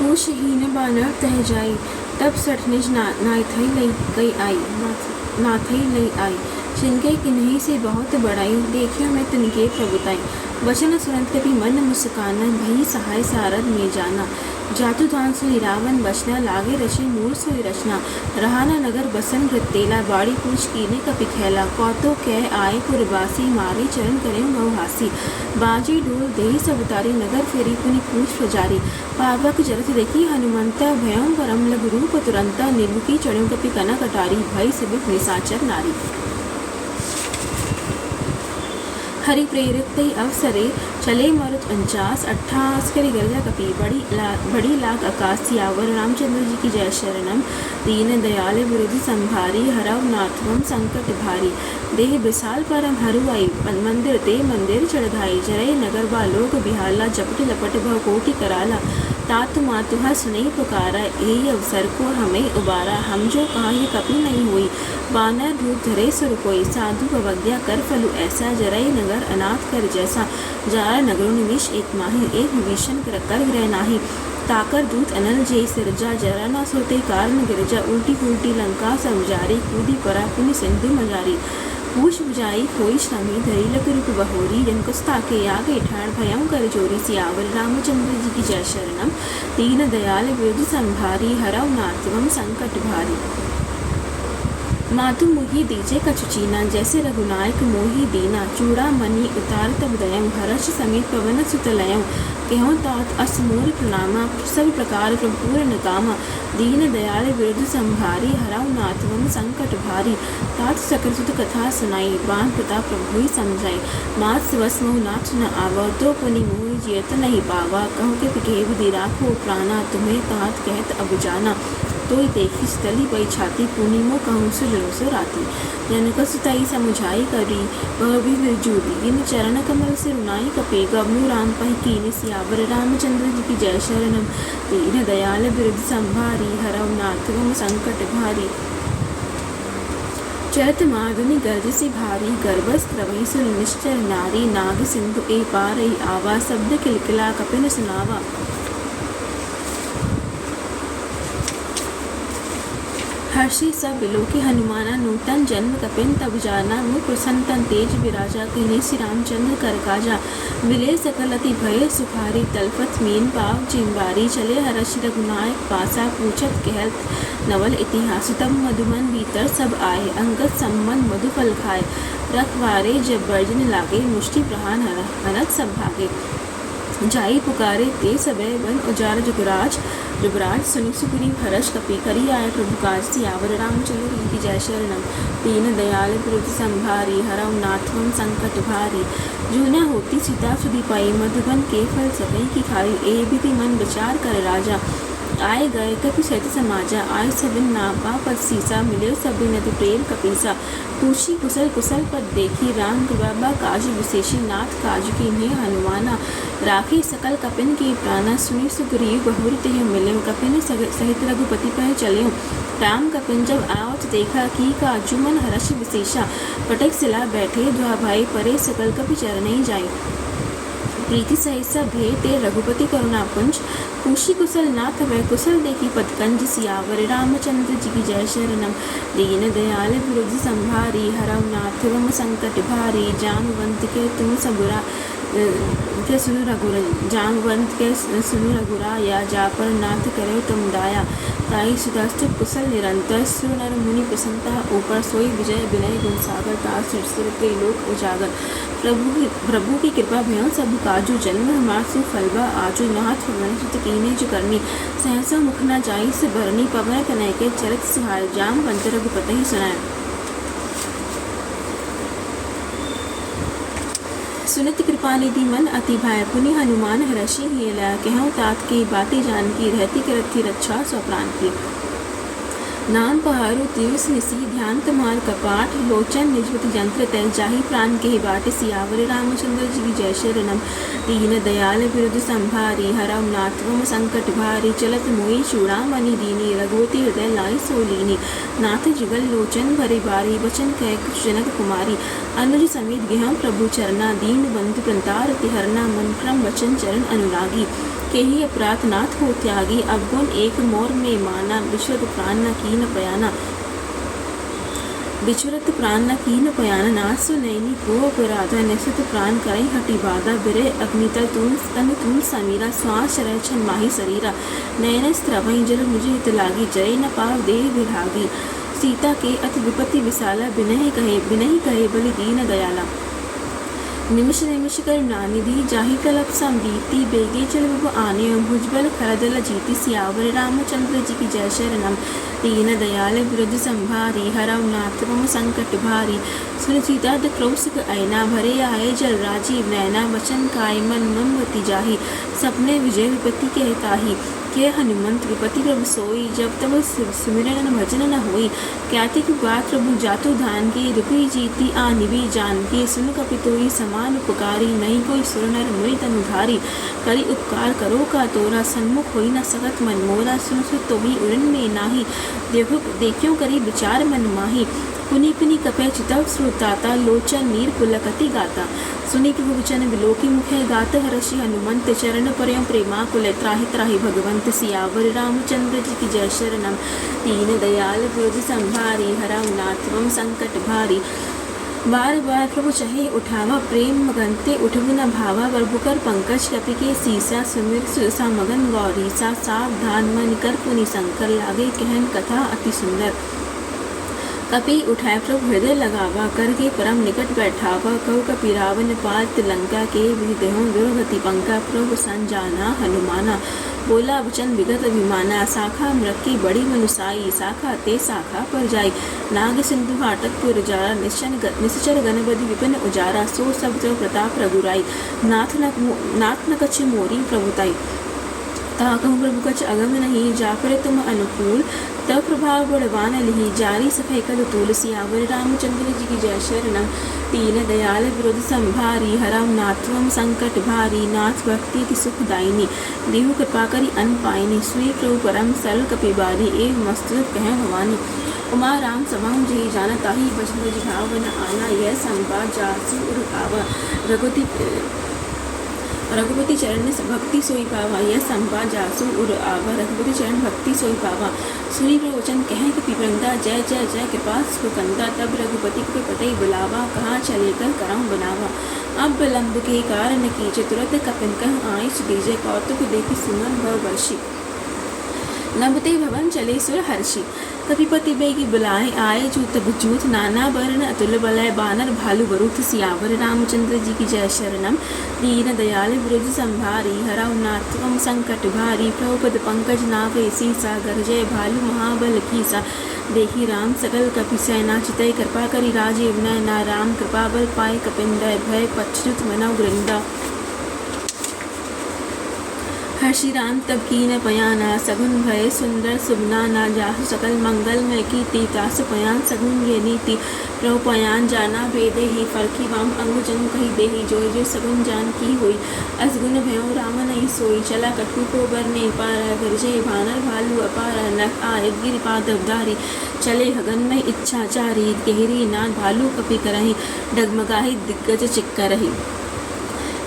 होशहीन बानर तह जाई, तब सठ निज नाथई लई आई। जिनके किन्हीं से बहुत बड़ाई, देखियो मैं तिनके प्रभुताई। वचन सुनत कपि मन मुस्काना, भई सहाय सारद में जाना। जातु धान सोई रावण बचना, लागे रचे मूर सोई रचना। रहा न नगर बसन वृत्तेला, बाड़ी पूछ कीने कपि खेला। कौतो कह आए पुरवासी, मारे चरण करें बहुहासी। बाजे ढोल देहि सब तारी, नगर फेरी पुनि पूछ प्रजारी। पावक जरत देखी हनुमंता, भयं परम लघु रूप तुरंता। निर्मुखी चढ़्यो कपि कनक अटारी, भय सबित निशाचर नारी। हरि प्रेरित तई अवसरे, चले मरुत 49 अट्ठास करि गर्जा कपि। बड़ी लाग आकाश सियावर, रामचंद्र जी की जय शरणम। दीन दयाल विरुद्ध संभारी, हरव नाथवम संकट भारी। देह विशाल परम हरुआई, मंदिर ते मंदिर चढ़ाई। जरय नगर बालोक बिहाला, जपट लपट भव कोटि कराला। तातु मातुहा सुनई पुकारा, एहि अवसर को हमें उबारा। हम जो कहा ये कपि नहीं हुई, बानर रूप धरे सुर कोई। साधु अवज्ञा कर फलु ऐसा, जरई नगर अनाथ कर जैसा। जारा नगरो निवेश एक माही, एक विभीषण कर ग्रह नाही। ताकर दूत अनल जय सिरजा, जरा न सोते कारण गिरजा। उल्टी पुल्टी लंका सब जारी, कूदी परा पुनि सिंधु मजारी। पूछ बुझाई कोई श्रमी, धरी लग रूप बहोरी। जनकुस्ता के आगे ठाण, भयं कर जोरी। सियावर रामचंद्र जी की जय शरणम। दीन दयाल विरुद्ध संभारी, हरव नाथवम संकट भारी। मातु मुहि दीजे कछु चीना, जैसे रघुनायक मोहि दीना। चूड़ा मणि उतार तब दयं, हर्ष समेत पवन सुत लयं। कहूँ तात अस मोर प्रणामा, सब प्रकार प्रभु पूर्ण कामा। दीन दयाल विरुद्ध संभारी, हरव नाथवम संकट भारी। तात सकर सुत कथा सुनाई, बान प्रताप प्रभु ही समझाई। मात सिवस मोह नाथ न आवा, तो पुनि मोहि जियत नहीं पावा। कहूँ के पिके विधि राखो प्राणा, तुम्हें तात कहत अब जाना। तोई देखी स्थली पई छाती, पुनि मोह कहूँ सो राती। जनक सुताई समुझाई करी, वह भी निर्जूदी। इन चरण कमल से रुनाई कपे, गवनु राम पहि कीन्ह। सियावर रामचंद्र जी की जय शरणम। दीन दयाल विरुद्ध संभारी, हरव नाथवम संकट भारी। चरत मार्गनि गर्ज से भारी, गर्भस्थ रवहि सुर निश्चर नारी। नाग सिंधु ए पारहि आवा, शब्द किलकिला कपिन सुनावा। हर्षि सब बिलोकी हनुमाना, नूतन जन्म कपिन तब जाना। मुख प्रसन्न तन तेज विराजा, कीन्हे श्री रामचंद्र कर काजा। मिले सकल अति भय सुखारी, तलपत मीन पाव चिंबारी। चले हर्षि रघुनायक पासा, पूछत कहत नवल इतिहास। तब मधुमन भीतर सब आए, अंगद संबंध मधु फल खाए। रखवारे जब वर्जन लागे, मुष्टि प्रहान हरत सब भागे। जाई पुकारे ते सबे, वन उजार जुगराज। जुगराज सुनि सुग्रीव हर्ष कपि, करी आए प्रभु काज। सियावर रामचंद्र जी की जय शरणम। दीन दयाल विरुद्ध संभारी, हरव नाथवम संकट भारी। जो न होती सीता सुधि पाई, मधुबन के फल सबई की खाई। ए बिधि मन विचार कर राजा, आए गए कपि सहित समाजा। आय सबिन नापा पद सीसा, मिले सबिन अति प्रेम कपीसा। पूछी कुशल कुशल पद देखी, राम कृपा काज विशेषी। नाथ काज कीन्हे हनुमाना, राखी सकल कपिन के प्राणा। सुनि सुग्रीव बहुरि तेह मिलियो, कपिन सहित रघुपति पह चलियो। राम कपिन जब आवत देखा, की काजु मन हर्ष विशेषा। पटक सिला बैठे द्वा भाई, परे सकल कपि चरणै जाई। प्रीति सहित सब भेटे, रघुपति करुणा पुंज। पूछी कुशल नाथ वै, कुशल देखी पदकंज। सियावर रामचंद्र जी की जय शरणम। दीन दयाल विरुद्ध संभारी, हरव नाथवम संकट भारी। जामवंत के तुम सबुरा के सुनु रघुरा, जामवंत के सुनु रघुरा। या जा पर नाथ करे तुम दाया। ताई सुधास्तु कुशल निरंतर, सुर नर मुनि प्रसन्नता ऊपर। सोई विजय विनय गुण सागर, तार सिर के लोक उजागर। प्रभु की कृपा भयों सब काजू, जन्म हमार सु फलबा आजू। नाथ पवन सुत कीन्हे जो करनी, सहसा मुख न जाई से भरनी। पवन तनय के चरित सुहाए, जामवंत रघुपति ही सुनाए। सुनित कृपा निधि मन अति भाय, पुनि हनुमान हर्षि हेला। कहूँ तात की बाती जान की, रहती करत थी रक्षा सौ प्राण की। नाम पहारु दिवस निसी, ध्यान तुम्हार कपाट। लोचन निजपति जंत्र तय, जाहि प्राण के बाट। सियावर रामचंद्र जी की जय शरणम। दीन दयाल विरुद्ध संभारी, हरव नाथवम संकट भारी। चलत मोहि चूड़ामणि दीनी, रघुपति हृदय लाई सोलीनी। नाथ जुगल लोचन भरे बारी, बचन कह जनक कुमारी। अनुज समेत गेहं प्रभु चरना, दीन बंधु प्रंतार तिहरना। मन क्रम वचन चरण अनुरागी। के ही अपराध नाथ हो त्यागी, अवगुण एक मोर में माना, विश्रुत प्राण न कीन पयाना, बिछुरत प्राण न कीन पयाना, नाथ नैनी को अपराधा, निश्चित प्राण करे हटी बाधा, बिरे अग्नितल तुम समीरा, श्वास चरय छन माही शरीरा, नयन स्त्रवई जल मुझे हित लागी, जय न पाव देह विभागी, सीता के अति विपत्ति विशाला, बिनहि कहे बलि दीन दयाला, निमिष निमिष कर नानिधि, जाहि कलप संबीती, बेगे चल विभु आने, भुजबल खरदल जीती, सियावर रामचंद्र जी की जय शरणम, दीन दयाल विरुद्ध संभारी, हरऊ नाथ मम संकट भारी, सुन सीता क्रौसिक ऐना, भरे आए जल राजीव नैना, वचन काय मन ममवती जाही, सपने विजय विपत्ति कहताही, के हनुमंत विपति प्रभु सोई, जब तब सुमिरन भजन न होई, ख्यातिक बात प्रभु जातु धान की, रुपी जीती आनिबी जान की, सुन कपितोई समान उपकारी, नहीं कोई सुर नर मुनि तनुधारी, करी उपकार करो का तोरा, सन्मुख होई न सकत मन मोरा, सुन तोहि उड़न में नाही, देखियो करी विचार मन माही, पुनि पुनि कपय चितव श्रोताता, लोचन नीर पुलकति गाता, सुनि प्रभु वचन बिलोकी मुखे, गात हर्षि हनुमंत, चरण पर्यो प्रेमा कुल, त्राहि त्राहि भगवंत, सियावर रामचंद्र जी की जय शरणम, दीन दयाल विरुद्ध संभारी, हरऊ नाथ मम संकट भारी, बार बार प्रभु चहे उठावा, प्रेम मगनते उठब न भावा, प्रभुकर पंकज कपि के सीसा, सुमिर सुरसा मगन गौरी सा, सावधान मन कर पुनि शंकर, लागे कहन कथा अति सुंदर, कपि उठाए प्रभु हृदय लगावा, करके परम निकट बैठावा, कहु कपि रावण पात लंका के, विदेहों दुर्गति पंका, प्रभु संजाना हनुमाना, बोला वचन विगत अभिमाना, शाखा मृक्की बड़ी मनुसाई, शाखा ते शाखा पर जाई, नाग सिंधु हाटक पुर जारा, निश्चर गणपति विपिन उजारा, सो सब प्रताप रघुराई, नाथ न कछ मोरी प्रभुताई, ताकहु प्रभु कछ अगम नहीं, जापर तुम अनुकूल, तब प्रभाव बड़वान लिहि, जारी सफै कल तूल, सियावर रामचंद्र जी की जय शरणम, दीन दयाल विरुद्ध संभारी, हरऊ नाथ मम संकट भारी, नाथ भक्ति की सुखदायिनी, देहु कृपा करी अन पाइनी, सुई प्रभु परम सरल कपिबारी, एक मस्तुत कह भवानी, उमा राम समाहु जहि जाना, ताहि बचन बज भाव न आना, यह संवाद जासु उर आवा, रघुपति चरण भक्ति सोई पावा, यह संवाद जासु उर आवा, रघुपति चरण भक्ति सोई पावा, सुनी प्रवचन कहें कि पिपंदा, जय जय जय कृपा सुकंदा, तब रघुपति को पतई बुलावा, कहाँ चले कर कराऊं बनावा, अब विलंब के कारण कीजे, तुरंत कपिन कह आइस दीजे, कौतुक देखी सुमन भव वर्षि, नभते भवन चले सुर हर्षि, कपिपति बेगी बुलाए आए, जूत जूत नाना वर्ण, अतुल बलय बानर भालु बरूथ, सियावर रामचंद्र जी की जय शरणम, दीन दयाल विरुद्ध संभारी, हरऊ नाथ मम संकट भारी, प्रभुपद पंकज नावे सीसा, गरजय भालु महाबल कीसा, देखी राम सकल कपि सेना, चितय कृपा करी राजीव नैना, राम कृपा बल पाए कपिंदय, भय पच्छ्रुत मनौ गृंदा, हर्षि राम तब कीन पयाना, सगुन भय सुंदर सुबनाना, जासु सकल मंगल में कीर्ति, तासु पयान सगुन ये नीति, प्रभु पयान जाना वेदे ही, फरकी वाम अंग जन कही देही, जोय जो सगुन जान की हुई, असगुन भयो राम नहीं सोई, चला कटु को बरने पारा, गरजे भानर भालू अपारा, नख आए गिरिपाद अवधारी, चले हगन में इच्छा चारी, गहरी नाद भालू कपि करही, डगमगाही दिग्गज चिक्कर रही,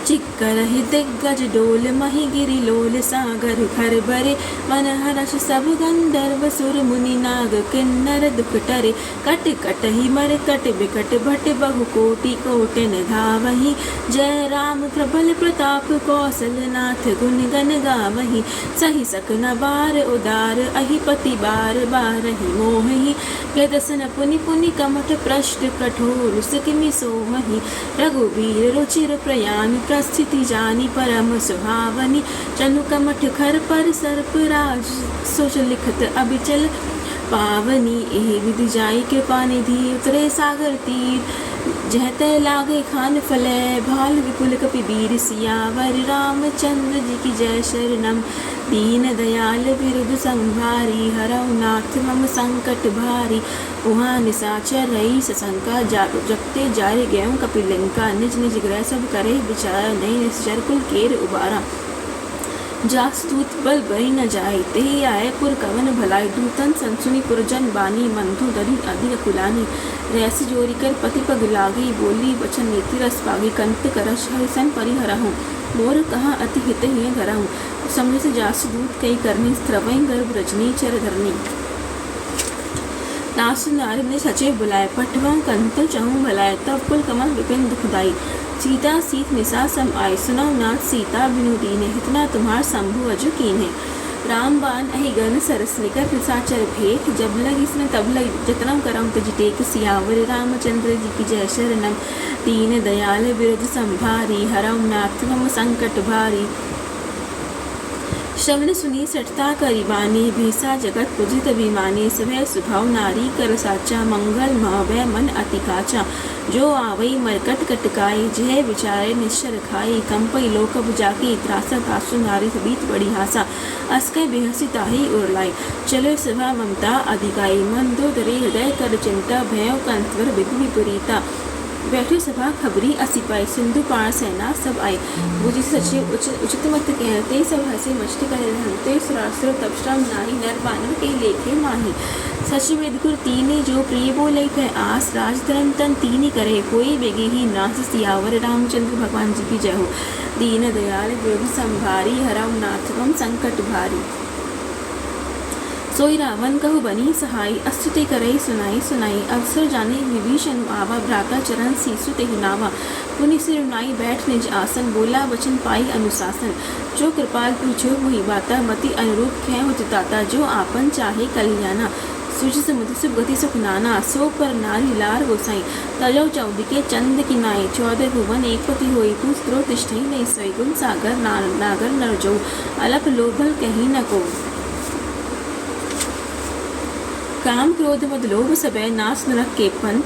चिक्कर ही दिग्गज डोल, मही गिरि लोल, सागर घर भरे, मन हर्ष सब गंधर्व सुर मुनि नाग, किन्नर दुख टरे, कट कट ही मर कट बिकट भट, बहु कोटि कोटिन धावही, जय राम प्रबल प्रताप, कौशल नाथ गुण गण गावही, सही सकन बार उदार, अहिपति बार बारहि मोहि, व्यदसन पुनि पुनि कमठ पृष्ठ, कठोर सिकमि सोहहि, रघुवीर रुचिर प्रयाण, स्थिति जानी परम सुहावनी, चनु कमठ खर पर सर्प राज, सोच लिखत अबिचल पावनी, एहि विधि जाई कृपा निधि, उतरे सागर तीर, जहते लागे खान फलय, भाल विपुल कपि वीर, सियावर रामचंद्र जी की जय शरणम, दीन दयाल विरुद्ध संभारी, हरऊ नाथ मम संकट भारी, उहाँ निशाचर रही सशंका, जगते जारे गयो कपिलंका, निज निज ग्रह सब करे विचारा, नहीं निश्चर कुल केर उबारा, जास्तूत बल बरी न जाए, तेहि आए पुर कवन भलाई, दूतन संसुनी पुरजन बानी, मंधु दरी अधिक कुलानी, रैस जोरी कर पति पग लागी, बोली वचन नीति रस पागी, कंत करश हरिसन परिहरहूँ, मोर कहाँ अति हित हिय धरहूँ, समृत जासु दूत कई करनी स्त्रवई गर्भ रजनी चर धरनी। नासु नारी ने सचिव बुलाए पटवा कंतु चहु भलाए तब कुल कमल विपिन दुखदाई। सीता सीत निशा सम आय सुनौ नाथ सीता बिनु दीने हितना तुम्हार शंभु अजु कीन्हे। रामबाण अहि गन सरस निकर निशाचर भेख जब लग इसने तब लग जतनम करम तज टेक सियावर रामचंद्र जी की जय शरणम। दीन दयाल विरुद्ध संभारी हरम नाथ मम संकट भारी। श्रवण सुनी सठता करी बानी भीसा जगत पूजित अभिमानी। सभय सुभाव नारी कर साचा मंगल महवय मन अति काचा। जो आवई मरकट कटकाई जय विचारे निश्चर खाई। कंपई लोक जाकी त्रासा तासु नारी सबीत बड़ी हासा। अस्कय बेहसी ताही उरलाई चलो सभा ममता अधिकाई। मन दो दरे हृदय कर चिंता भय कंतवर विधि विपरीता। बैठे सभा खबरी असी पाई सिंधु पार सेना सब आई। बुझि सचिव उचित मत कहते सब हंसे मष्ट करे रहते। सुरासुर तपश्रम नारी नर बानर के लेखे माही। सचिव विदुर तीने जो प्रिय बोले भय आस। राज धर्म तन तीनी करे कोई बेगे ही नास। सियावर रामचंद्र भगवान जी की जय हो। दीन दयाल विरुद्ध संभारी हरम नाथ मम संकट भारी। सोई रावण कहु बनी सहाय अस्तुति करई सुनाई सुनाई। अवसर जाने विभीषण आवा भ्राता चरण सीसु तेहि नावा। पुनि सिर नाई बैठ निज आसन बोला वचन पाई अनुशासन। जो कृपाल पूछो वही बाता मति अनुरूप खे हो चिताता। जो आपन चाहे कल्याणा सुच समुद्र सुख गति सुख नाना। सो पर नारी लार गोसाई तजौ चौदिके चंद की नाई। 14 भुवन एक पति होई तू स्त्रो तिष्ठई नहीं सोई। गुण सागर नागर नर जो अलप लोभल कहीं न को। काम क्रोध मद लोभ सबय नाश नरक के पंथ।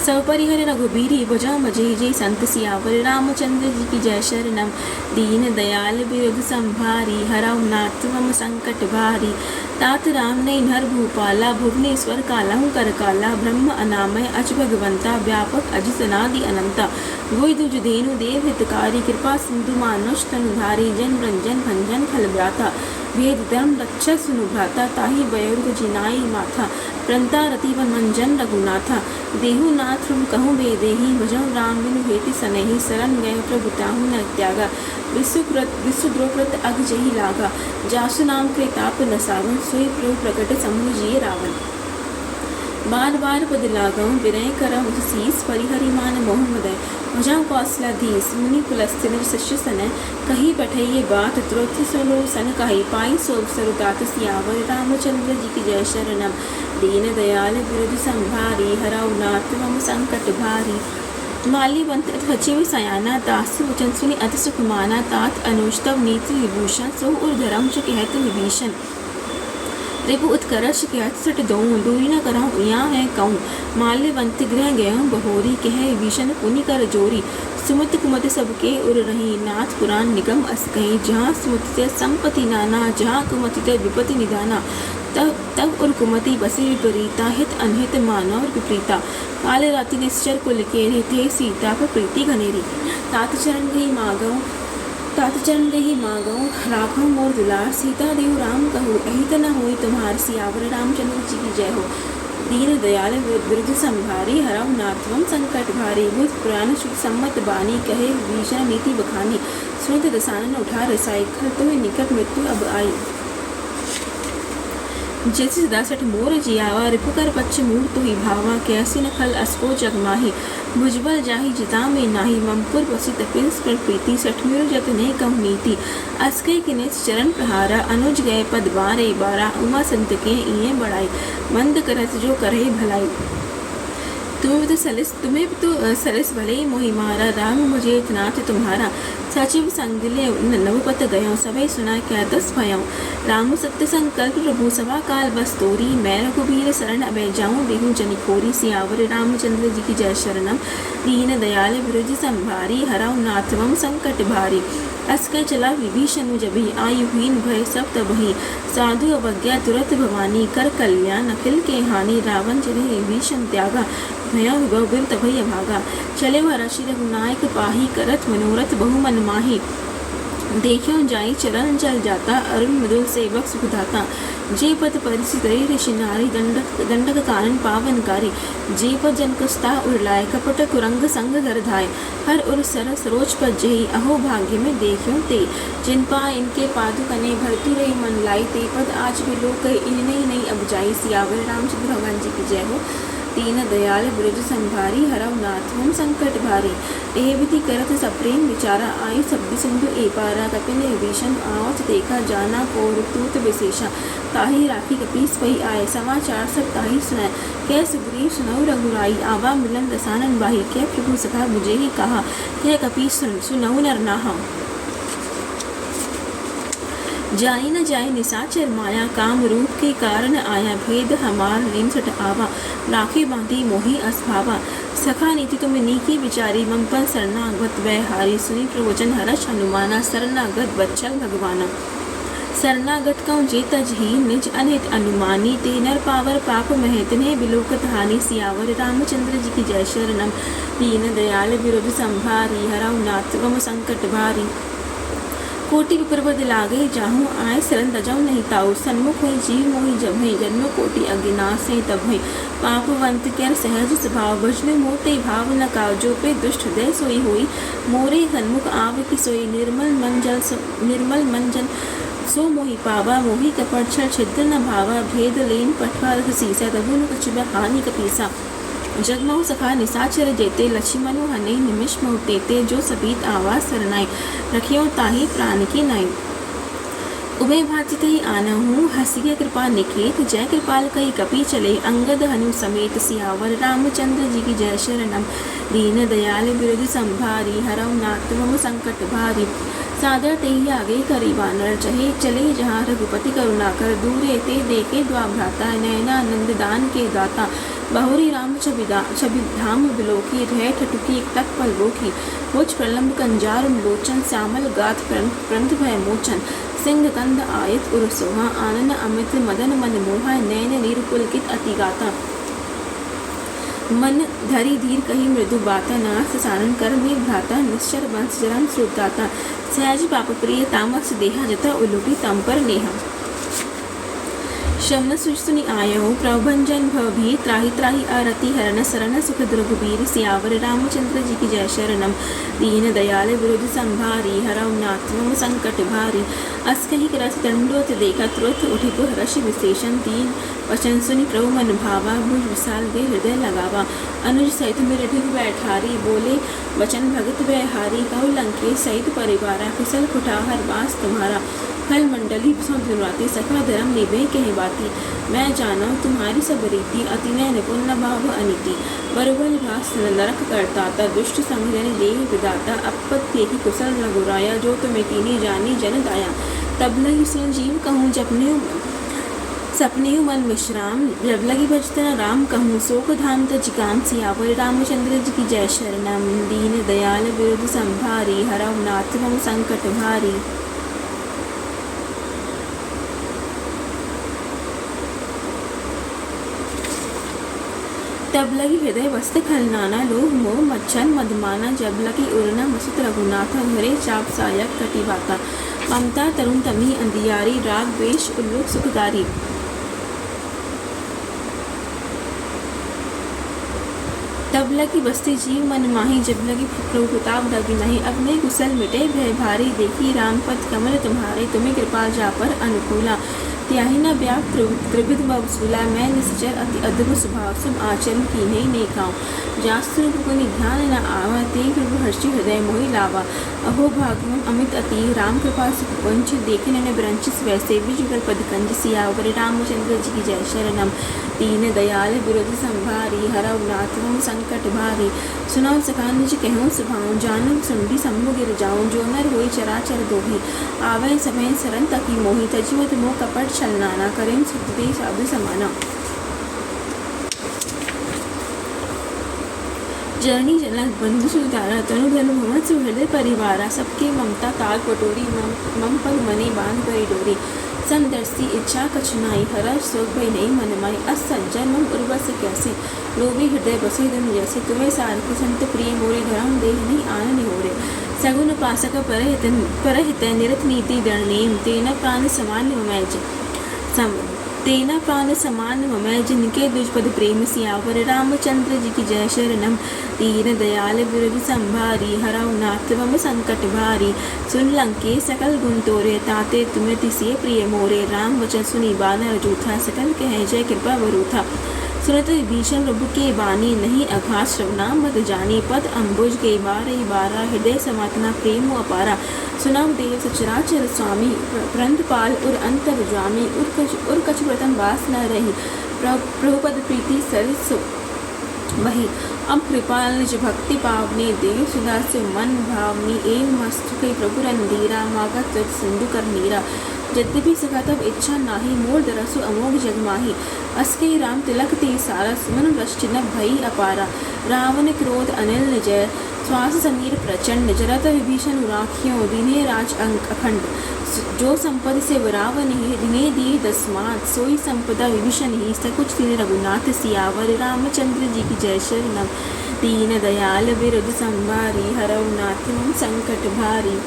सब परिहर रघुबीरी भुजा मजे जय संत। सियावर रामचंद्र जी की जय शरणम। दीन दयाल विरुद्ध संभारी हरौ नाथ मम संकट भारी। तात राम ने नर भूपाला भुवनेश्वर कालहु कर काला। ब्रह्म अनामय अच भगवंता व्यापक अजित अनादि अनंता। गोई दुज धेनु देव हितकारी कृपा सिंधु मानुष तनुधारी। जन रंजन भंजन खल भ्राता भेद धर्म रक्षा सुनु भ्राता। ताहि वयोरुग जिनाई माथा प्रंता रति वन मंजन रघुनाथा। देहु नाथ तुम कहूँ बेदेही भजौ राम बिनु हेति सनेही। शरण गए प्रभु ताहु न त्यागा विश्वद्रोकृत अग जही लागा। जासु नाम के ताप न सावन सोई प्रभु प्रकट समूह जिये रावण। बार बार पद लागऊ विनय करम शीस परिहरि मान मोह मदय। भुजाऊ कौशलाधीश मुनि पुलस्त्य निज शिष्य सनय। कही पठइये बात त्रोथि सुनो सन कही। पाई सो सरुतात सियावर रामचंद्र जी की जय शरणम। दीन दयाल विरुद्ध संभारी हरौ नाथ मम संकट भारी। माल्यवंत सचिव सयाना दासु वचन सुनि अति सुख माना। तात अनुष्टव नीति विभूषण सो उर धर्म चु कहत विभीषण। रिपु उत्कर्ष कहत सट दऊँ दूरी न करऊँ यहाँ है कहूँ। माल्यवंत गृह गयऊँ बहोरी कह विभीषण पुनि कर जोरी। सुमत कुमत सबके उर रही नाथ पुराण निगम अस कहीं। जहाँ सुमति संपत्ति नाना जहाँ कुमति विपत्ति निदाना। तब उर कुमति बसी विपरीता हित अनहित मानव विपरीता। काल राति निश्चर कुल के थे सीता पर प्रीति घनेरी। तात चरण गही मागऊ राखो मोर दुलार। सीता देव राम कहू अहित न होई तुम्हार। सियावर रामचंद्र जी की जय हो। दीन दयाल विरुद्ध संभारी हरौ नाथ मम संकट भारी। बुध पुराण शुभ सम्मत बानी कहे विभीषण नीति बखानी। सुनित दसानन उठा रसाई खल तो निकट मृत्यु अब आई। जैसे सदा सठ मोर जियावा रिपुकर पच्छ मूर तो ही भावा। कैसी न खल अस्को जगमाही भुजबल जाही जिता में नाही। ममपुर बसी तपिस पर प्रीति सठ मिरु जत ने कम नीति। अस्के किने चरण प्रहारा अनुज गए पद बारे बारा। उमा संत के इये बढ़ाई मंद करत जो करे भलाई। तुम्हें तो सलिस भले मोहि मारा। राम मुझे नाथ तुम्हारा सचिव संगले नवपत गयो। सभय सुना क्या दस भयऊ। राम सत्य संकल्प प्रभु सभा काल बस तोरी। मैं रघुबीर शरण अभय जाऊँ देहु जनिकोरी। सियावर रामचंद्र जी की जय शरणम। दीन दयाल विरुद्ध संभारी हरौ नाथ मम संकट भारी। अस्कर चला विभीषण जबहि आयुहीन भय सब तबहि। साधु अवज्ञा तुरत भवानी कर कल्याण अखिल के हानि। रावण चले विभीषण त्यागा भय विभव बिन तभय भागा। चले वह ऋषि रघुनायक पाही करत मनोरथ बहु मन माही। देखियो जाई चरण चल जाता, अरुण मृदुल सेवक सुखदाता। जे पद परिसि करे ऋषि नारी, दंडक कानन पावनकारी। जे पद जनकस्ता उड़लाए, कपट कुरंग संग घर धाय। हर उर सर सरोज पद जही, अहो भाग्य में देखियो ते। जिन पा इनके पादुकने, भरतु रही मन लाई। ते पद आज भी लोग कहे, इन्हीं नहीं अब जाई। सियावर रामचंद्र भगवान जी की जय हो। दीन दयाल बिरजु संभारी, हरव नाथ हम संकट भारी। एह विधि करत सप्रेम विचारा, आई शब्द सिंधु एपारा। कपिन विभीषण आवत देखा, जाना को ऋतुत विशेषा। ताहि राखी कपीस पही आए, समाचार सब ताहि सुनाए। कै सुग्रीव सुनऊ रघुराई, आवा मिलन दसानन बाही। कै प्रभु सखा बुझे ही कहा, कै कपीस सुनऊ नर नाहा। जाई न जाई निशाचर माया, काम रूप के कारण आया। भेद हमार नीम सट आवा, राखे बांधी मोहि असभावा। सखा नीति तुम नीकी विचारी, मम पर शरणागत वै हारी। सुनी प्रवचन हर्ष हनुमाना, शरणागत बच्चल भगवाना। शरणागत कौ जे तजही, निज अनित अनुमानी। ते नर पावर पाप महत, ने बिलोकत हानि। सियावर रामचंद्र जी की जय। शरणम दीन दयाल बिरजु संभारी, हरऊ नाथ गम संकट भारी। कोटि विप्रपद लागे, जाहूँ आय शरण तजऊ नहीं ताऊ। सन्मुख हुई जीव मोहि जब जन्म कोटि अज्ञानासे तब है। पापवंत कर सहज स्वभाव, भजन मोते भाव न काव। जो पे दुष्ट हृदय सोई होई, मोरे सन्मुख आव की सोई। निर्मल मन जन सो मोहि पावा, मोहि कपट छल छिद्र न भावा। भेद लेन पठवा सीसा, तबु न कछुआ हानि कपीसा। जगमऊ सखा निशाचर जेते, लक्ष्मणु हने निमिष महु तेते। जो सबीत आवाज सरनाई, रखियो ताहि प्राण की नाई। उभय भाचित ही आनहूँ, हसिय कृपा निकेत। जय कृपाल कई कपि चले, अंगद हनु समेत। सियावर रामचंद्र जी की जय। शरणम दीन दयाल बिरजु संभारी, हरऊ नाथ मम संकट भारी। सादर तेहि आगे करी बानर, चहे चले जहाँ रघुपति करुणाकर। दूरे ते देखे द्वाभ्राता, नयनानंद दान के दाता। बहुरी राम छवि धाम बिलोकी, रह ठटुकी एक तक पल बोकी। मुझ प्रलम्ब कंजार लोचन, श्यामल गाथ प्रंथ भय मोचन। सिंह कंद आयत उर सोहा, आनन अमित मदन मन मोहा। नैन नीर पुलकित अति गाता, मन धरी धीर कही मृदु बाता। नाथ सानन कर में भ्राता, निश्चर वंश जरन श्रोताता। सहज पाप प्रिय तामस देहा, जता उलुकी तम पर नेहा। शमन सुनि आयहु, प्रभंजन भवभीर। त्राहि त्राहि आरति हरन, शरण सुख रघुबीर। सियावर रामचंद्र जी की जय। शरणम दीन दयाल बिरजु संभारी, हरऊ नाथ मम संकट भारी। अस कहि रस दंडोत देखा, तुरत उठि हर्ष विशेषण। तीन वचन सुनि प्रभु मन भावा, भुज विशाल गे हृदय लगावा। अनुज सहित मेरे ढिग बैठारी, बोले वचन भगत व्यहारी। कहु लंकेश सहित परिवारा, कुशल कुठाहर वास तुम्हारा। फल मंडली धनुराती, सखा धर्म निभे कहे बाती। मैं जाना तुम्हारी सब रीति, अति नय निपुण न भाव अनिति। बरुबल घास नरक करताता, दुष्ट संग जन देह विदाता। अपत्य की कुशल रघुराया, जो तुम्हें कीनी जानी जन दाया। तब लगी संजीव कहूँ सपने मन विश्राम। जब लगी भजन राम कहूँ, शोक धाम तजिकाम। सियावर रामचंद्र जी की जय। शरणम दीन दयाल बिरजु संभारी, हरऊ नाथ मम संकट भारी। तब लगी हृदय वस्त खलनाना, लोभ मोह मच्छर मधमाना। जब लगी उड़ना मसुत रघुनाथ, घरे चाप सायक कटिबाता। ममता तरुण तमी अंधियारी, राग द्वेष उल्लुक सुखकारी। तब लगी बस्ती जीव मन माही, जब लगी प्रभु प्रताप दबी नहीं। अपने कुशल मिटे भय भारी, देखी राम पद कमल तुम्हारे। तुम्हें कृपा जा पर अनुकूला, त्याहि न व्याप त्रिविध बसूला। मैं निश्चर अति अद्भुत स्वभाव, सब आचरण की नहीं खाऊँ। जास्तु गुनि ध्यान न आवा, ते प्रभु हर्षि हृदय मोहि लावा। अहो भाग्यम अमित अति, राम कृपा सुख पंच। देखे न ब्रंचिस वैसे, विजुगल पद कंज। सियावर रामचंद्र जी की जय। शरणम दीन दयाल बिरजु संभारी, हरऊ नाथ मम संकट भारी। सुनाओ सखा निज कहूँ सुभाऊँ, जानम सुनबी सम्मु गिर जाऊँ। जो नर होई चराचर दोही, आवे समय सरन तकी मोहि। तजिवत मोह कपट छलनाना, करें सुखदे साधु समाना। जननी जनक बंधु सुतारा, तनु धनु भवन सुहृदय परिवारा। सबके ममता ताल पटोरी, मम पग मने बांध करी डोरी। समदर्शी इच्छा कछुनाई हरष शोक भई नहीं मन माई। अस सज्जन मम उर्वश कैसे लोभी हृदय बसे धन जैसे। तुम्हें सारथी संत प्रिय मोरे धर्म देह नहीं आननि होरे। सगुन उपासक परहित निरत नीति दृढ़नेम। तेना प्राण समान ममय जिनके दुष्पद प्रेम सियावर। रामचंद्र जी की जय शरणम। दीन दयाल विरज संभारी हरऊ नाथ मम संकट भारी। सुन लंके सकल गुण तोरे ताते तुम्हें तिसिये प्रिय मोरे। राम वचन सुनी बानर जूथा सकल कहे जय कृपा वरूथा। सुनत विभीषण प्रभु के बानी नहीं अघात श्रवणा मत जानी। पद अम्बुज के बारा हृदय समातना प्रेम अपारा। सुनाम देव सचराचर स्वामी प्रंतपाल उर अंतर जामी। उर कछ प्रथम वास न रही प्रभुपद प्रीति सरिस वही। अब कृपाल निज भक्ति पावनी देव सुधा से मन भावनी। एम मस्तु के प्रभु रंधीरा मागत सिंधु कर नीरा। यद्यपि सका तब इच्छा नाही मोर दरसु अमोघ जगमाही। अस्के राम तिलक ते सारस मन वृष्टिन भई अपारा। रावण क्रोध अनिल निजय श्वास समीर प्रचंड। जरत विभीषण राखियों दीने राज अंक अखंड। जो संपद से रावण ही दिने दिए दसमात। सोई संपदा विभीषण ही सकुच दिन रघुनाथ सियावर। रामचंद्र जी की जय शरणम। दीन दयाल विरुद्ध संभारी हरऊ नाथ मम संकट भारी।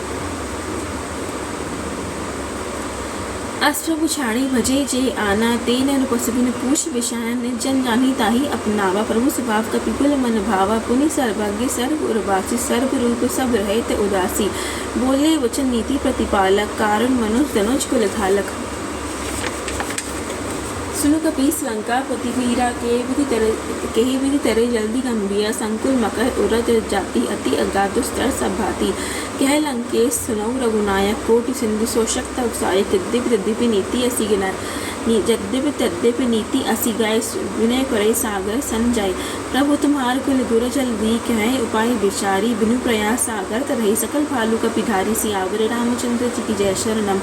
अस प्रभु छाड़ी भजे जे आना। तेन अनुपसबिन पूछ विषान जन जानी ताही अपनावा। प्रभु स्वभाव का पिपुल मन भावा। पुनि सर्वज्ञ सर्व उर्वासी। सर्व रूप सब रहित उदासी। बोले वचन नीति प्रतिपालक। कारण मनुज तनुज कुल घालक। सुनु कपीस लंका पतिवीरा के विधि तरह जल्दी गंभीर। संकुल मकर उरत जाति अति अज्ञात दुस्तर सब भांति। कह लंकेश सुनऊ रघुनायक कोटि सिंधु शोषक तव साय। तद्यपि नीति असी गाय विनय करे सागर सन जाय। प्रभु तुम्हार कुल गुर जल दी कहे उपाय विचारी। बिनु प्रयास सागर तरही सकल भालू कपिधारी। सियावर रामचंद्र जी की जय शरणम।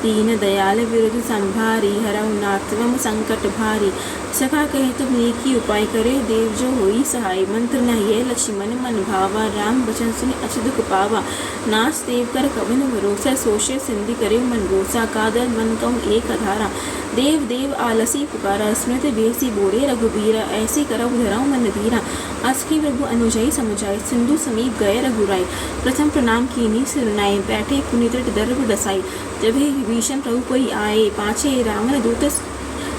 दीन दयाल विरुद्ध संभारी हरऊ नाथ मम संकट भारी। सखा कहे तुम नेकी उपाय करे देव जो होई सहाय। मंत्र न ये लक्ष्मण मन भावा। राम वचन सुनि अचि दुख पावा। नाच देव कर कवन भरोसा। सोचे सिंधि करे मन रोसा। कादर मन कम एक अधारा। देव देव आलसी पुकारा। स्मृति बेसी बोले रघुबीरा। ऐसी करऊ धरऊ मन धीरा। अस्की प्रभु अनुजयी समुझाए। सिंधु समीप गए रघुराई। प्रथम प्रणाम कीनी सिरनाए। बैठे पुनित दर्भ दसाई। जब हे विभीषण प्रभु परि आए। पाछे रावण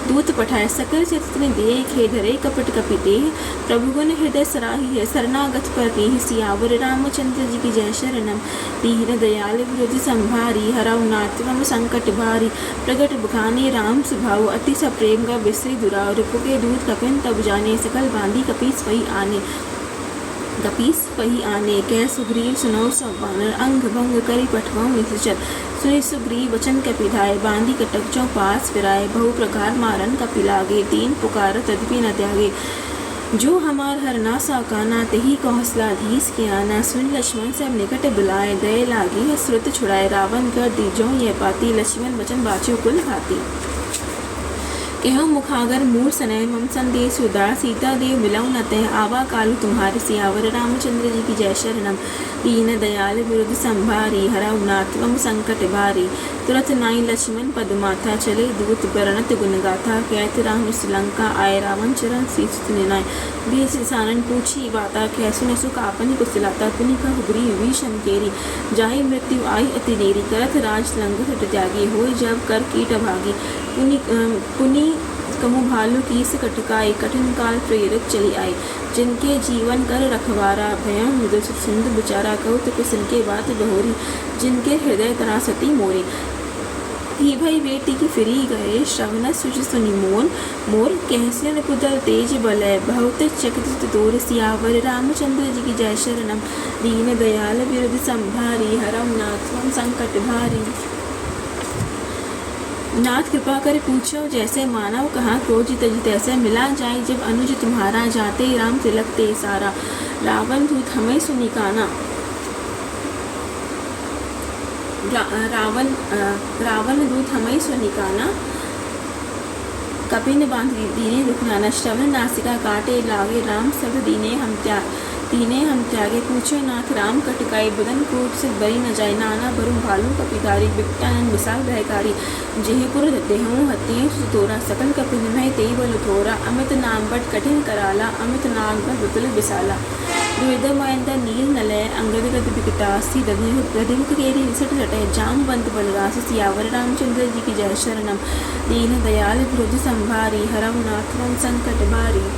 दूत पठाए। सकल चित्र देखे धरे कपट कपि देह। प्रभु गुण हृदय सराही है शरणागत पर देह। सियावर रामचंद्र जी की जय शरणम। दीन दयाल विरुद्ध संभारी हरऊ नाथ मम संकट भारी। प्रगट बखाने राम सुभाव अति सप्रेम का बिसरी दुराव। रिपु के दूत कपिन तब जाने। सकल बांधी कपीस वही आने। कह सुग्रीव सुनौ सब बानर। अंग भंग करि पठवाऊँ निश्चर। सुनि सुग्रीव वचन कपिधाय। बांधी कटक चौ पास फिराए। बहु प्रकार मारन कपि लागे। तीन पुकार तद्यपि न त्यागे। जो हमार हरना साकाना। तेहि कौशलाधीश के आना। सुन लक्ष्मण सब निकट बुलाए। दय लागी श्रुत छुड़ाए। रावण कर दीजो यह पाती। लक्ष्मण वचन बाचो कुल भाती। केहो मुखागर मूर सनय मम संदेश उदार। सीता देव मिलऊ न तय आवा कालू तुम्हारे। सियावर रामचंद्र जी की जय शरणम। दीन दयाल विरुद्ध संभारी हरऊ नाथ मम संकट भारी। तुरत नाई लक्ष्मण पद माथा। चले दूत बरनत गुण गाथा। कहत राम श्रीलंका आए। रावण चरण शीस निनाय। बीस सानन पूछी बाता। कह सुन सुख आपन कुशलाता। पुनि कहु ग्रीव विभीषण केरी। जाहि मृत्यु आई अति देरी। करत राज लंग हट त्यागी। होय जब कर कीट भागी। पुनि कमु भालू कीस कटकाई। कठिन काल प्रेरक चली आई। जिनके जीवन कर रखवारा। भयं मुदस सिंधु बिचारा। कहु कुशल के बात बहोरी। जिनके हृदय त्रासती मोरे। ही भई बेटी की फिरी गए। श्रवण सुच सुनि मोर। कहस्य नकुदल तेज बलय। बहुत चकित तोर। सियावर रामचंद्र जी की जय शरणम। दीन दयाल विरुद्ध संभारी हरऊ नाथ मम संकट भारी। नाथ कृपा कर पूछो जैसे मानव। कहाँ क्रोध जित तैसे। मिला जाए जब अनुज तुम्हारा। जाते राम तिलक ते सारा। रावण दूत हमें सुनि काना। रावण दूत हमें सुनि काना। कपिन बांध दीने दुख नाना। श्रवण नासिका काटे लागे। राम सब दीने हम त्याग। तीने हम त्यागे पूछे नाथ राम कटकाई बदन कोट से बरी न जाए नाना बरु भालू कपिधारी बिकटानन विशाल भयकारी जेहपुर देहूँ हत्ती तोरा सकल कपिनमय तेई बल थोरा अमित नाम बट कठिन कराला अमित नाग बल विपुल विशाला द्विविध मयंदा नील नलय अंगद गद बिकटासी रधिमुख केरी विसट सटय जामवंत बलरास सियावर रामचंद्र जी की जय शरणम दीन दयाल विरुद्ध संभारी हरम नाथम संकट बारी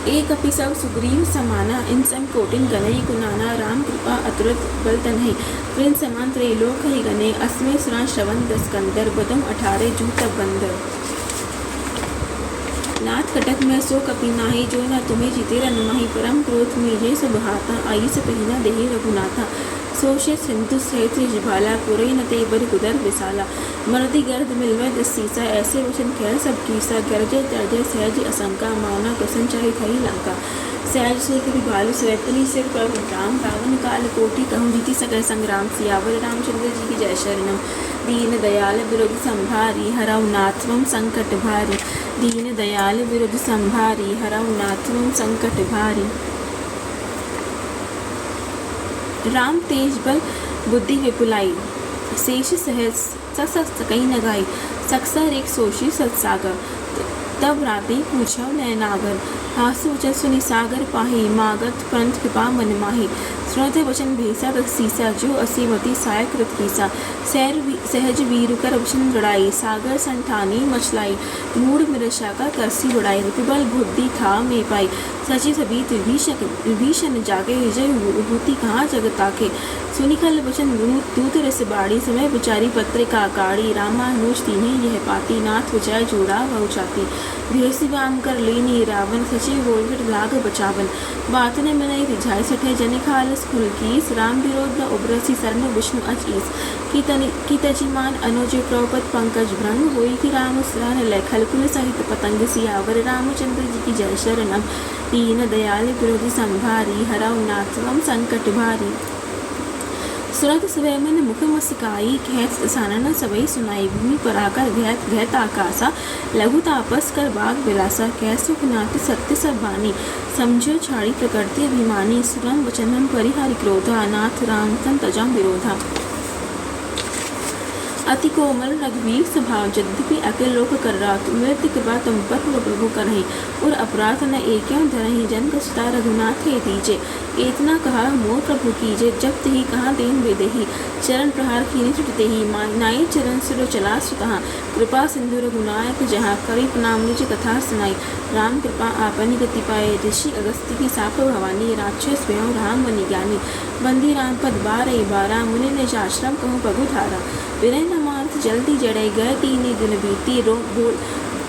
एक अपि सब सुग्रीव समाना इन सम कोटिन गनई कुनाना राम कृपा अतुलित बल तनहि प्रिंस समान त्रैलोक ही गने अस्मे सुरा श्रवण दस्कंदर बदम 18 जू तब बंदर नाथ कटक में सो कपि नाही जो न तुम्हें जीते रनमाही परम क्रोध मेजे सब हाथा आई से पहिना देहि रघुनाथा सोशे सिंधु सहित जिभाला पुरई न ते बर गुदर विसाला मर्दी गर्द मिलवे दसीसा ऐसे वचन कह सब कीसा गर्जे तर्जे सहज असंका मावना कसन चाहे थई लंका सहज से कभी बालू स्वैतनी सिर पर राम रावण काल कोटि कहूँ जीति सकल संग्राम सियावर रामचंद्र जी की जय शरणम दीन दयाल विरुद्ध संभारी हरऊ नाथवम संकट भारी दीन दयाल विरुद्ध संभारी हरऊ नाथवम संकट भारी राम तेज बल बुद्धि विपुलाई शेष सहज सकई नगाई सक्सर एक सोशी सत्सागर तब राती पूछव नयनागर हासु वचन सुनि सागर पाही मागत पंथ कृपा मन माही सुनते वचन भेसा तक सीसा जो असीमती साय कृत कीसा सहज वीर कर वचन लड़ाई सागर संठानी मचलाई मूड मिरशा का करसी उड़ाई रिपुबल बुद्धि था में पाई सची सभी विभीषण जागे विजय विभूति कहाँ जगता के सुनि खल वचन दूत रस बाड़ी समय विचारी पत्र का काड़ी रामानुज तीने यह पाती नाथ विजय जोड़ा वह चाती भेसी बाम कर लेनी रावण सची गोलघट लाग बचावन बात ने मनई रिझाई सठे जनि खालस खुल कीस राम विरोध न उबरसी सरन विष्णु अचीस की तजिमान अनुज प्रौपत पंकज भ्रंग होई कि राम सरान लखल कुल सहित पतंग सियावर रामचंद्र जी की जय शरणम दीन दयाल विरोधी संभारी हरऊ नाथवम संकट भारी सुरत स्वय मन मुख मस्काई कहत सानन सबई सुनाई भूमि पराकर घैत आकाशा लघु तापस कर बाग विलासा कह सुख नाथ सत्य सब बानी समझो छाड़ी प्रकृति अभिमानी सुरम वचनम परिहारि क्रोधा नाथ राम तम तजम विरोधा अति कोमल रघुवीर स्वभाव यद्यपि अकेल लोक कर रात मृत्यु कृपा तुम पर प्रभु करही और अपराध न एक धरही जन कसुता रघुनाथ हे दीजे इतना कहा मोर प्रभु कीजे जब तही कहाँ देन बेदेही चरण प्रहार खीने छुटते ही नाई चरण सुर चला सुतहा कृपा सिंधु रघुनायक जहाँ करी प्रणाम निज कथा सुनाई राम कृपा आपनी गति पाए ऋषि अगस्त्य की साप भवानी राक्षस स्वयं राम बनि ज्ञानी बंदी राम पद 12 मुनि निज आश्रम कहूँ पगु धारा विनय न मार्थ जल्दी जड़े गए तीन दिन बीती रो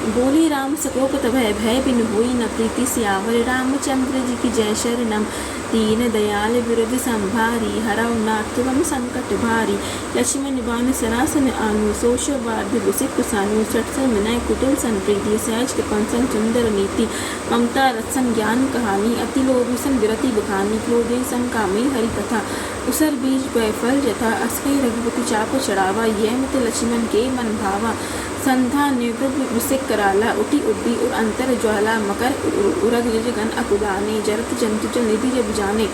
बोले राम सकोपत भय बिन होई न प्रीति सियावर रामचंद्र जी की जय शरणम दीन दयाल विरुद्ध संभारी हरऊ नाथवम संकट भारी लक्ष्मण बाण सरासन आनु सोश वार्ध विसिक कुसानु सटसन विनय कुटिल सन प्रीति सहज कृपन सन सुंदर नीति ममता रत्सन ज्ञान कहानी अति लोभ सन विरति बुखानी क्रोधे सम कामी हरि कथा उसर बीज पय फल जथा अस्कई रघुपति चाप चढ़ावा यह मत लक्ष्मण के मन भावा संधा निवृत्त विसिक कराला उठी उड्डी और अंतर ज्वाला मकर उरग गन अकुदाने जरत जंतु जल निधि जब जाने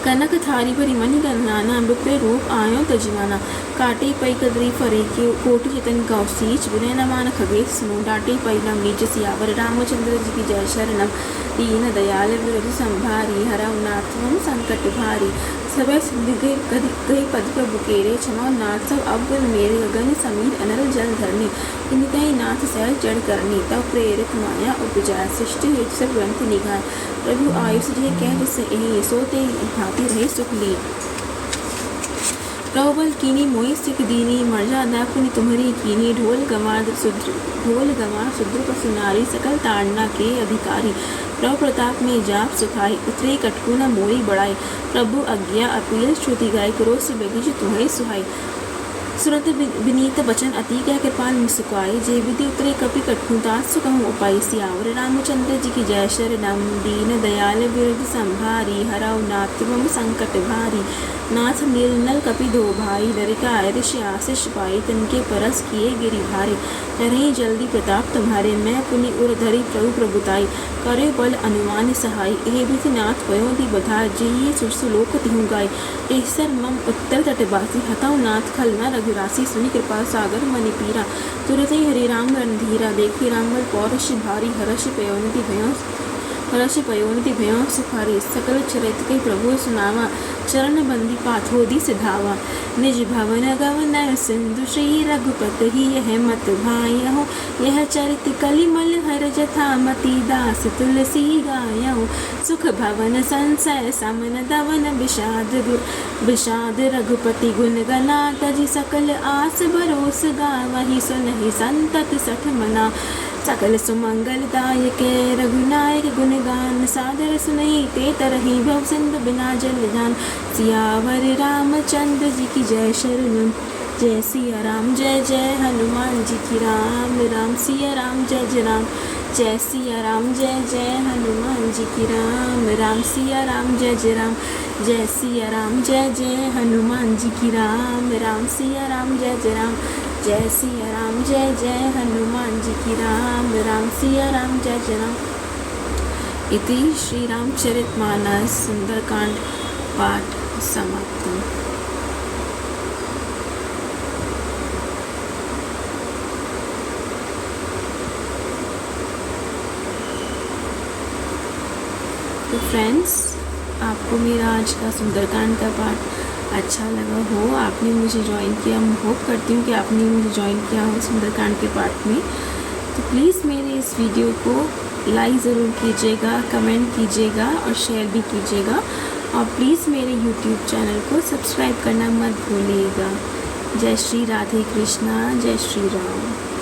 कनक थारी परि मणि गन्नाना विप्र रूप आयो तजिमाना काटे पई कदरी फरे के कोटि चितन कौशीच विनय न मान खगेश सुनो डाटे पई लम नीच सियावर रामचंद्र जी की जय शरणम दीन दयाल विरुद्ध संभारी हरऊ नाथवम संकट भारी सबे गई पद पर बुकेरे क्षमा नाथ सब अव्वल मेरे गगन समीर अनल जल धरनी इनके नाथ सहज जड़ करनी तब प्रेरित माया उपजाय सृष्टि सब ग्रंथ निगाह प्रभु आयुष जे कह जिससे यही सोते भांति रहे सुख ली प्रबल कीनी मोई सिख दीनी मर्जा दापुनि तुम्हारी कीनी ढोल गंवार शुद्र पर सुनारी सकल ताड़ना के अधिकारी प्रभु प्रताप में जाप सुखाई उतरे कटकू न मोरी बढ़ाई प्रभु अज्ञा अपील श्रुति गाय क्रोध से बेगिज तुम्हें सुहाई सुरत विनीत बचन अति कह कृपाल मुस्कुआए, जे विधि उतरे कपि कटहु दास कहूँ उपाय। सियावर रामचंद्र जी की जय। शरणम दीन दयाल बिरद संभारी, हरऊ नाथ मम संकट भारी। नाथ नीलनल कपि दो भाई, डरिकाए ऋषि आशीष पाई। तनके परस किए गिरि भारे, तरही जल्दी प्रताप तुम्हारे। मैं पुनि उर धरि प्रभु प्रभुताई, करे बल अनुमान सहाय। एह विधि नाथ भयो दी बधाई, जेहि सुरसुलोक तिहु गाय। एसर मम उत्तर तटवासी, हतऊ नाथ खल न रघुरासी। सुनि कृपा सागर मनि पीरा, तुरत ही हरि राम रणधीरा। देखि रामबल पौरुष भारी, हर्षि पयोनिधि भयो सुखारी। सकल चरित के प्रभु सुनावा, चरण बंदी पाथोदी सिधावा। निज भवन गवन सिंधु, श्री रघुपति ही यह मत भायहु। यह चरित कलिमल हर जथा, मति दास तुलसी गायहु। सुख भवन संशय समन दवन, विषाद रघुपति गुण गना। तजि सकल आस भरोस गावहि, सुनहि संतत सठ मना। सकल सुमंगल दायके रघुनायक गुण गान, सादर सुनहि ते तरहि भव सिंधु बिना जल जान। सियावर रामचंद्र जी की जय। शरण जय सिया राम, जय जय हनुमान जी की राम। राम सिया राम, जय जय राम। जय सिया राम, जय जय हनुमान जी की राम। राम सिया राम, जय जय राम। जय सिया राम, जय जय हनुमान जी की राम। राम सिया राम, जय जय राम। जय सिया राम, जय जय हनुमान जी की राम। राम सिया राम, जय जय राम। इति श्री रामचरितमानस सुंदरकांड पाठ समाप्त। तो फ्रेंड्स, आपको मेरा आज का सुंदरकांड का पाठ अच्छा लगा हो, आपने मुझे ज्वाइन किया। मैं होप करती हूँ कि आपने मुझे ज्वाइन किया हो सुंदरकांड के पाठ में। तो प्लीज़ मेरे इस वीडियो को लाइक ज़रूर कीजिएगा, कमेंट कीजिएगा और शेयर भी कीजिएगा। और प्लीज़ मेरे यूट्यूब चैनल को सब्सक्राइब करना मत भूलिएगा। जय श्री राधे कृष्णा, जय श्री राम।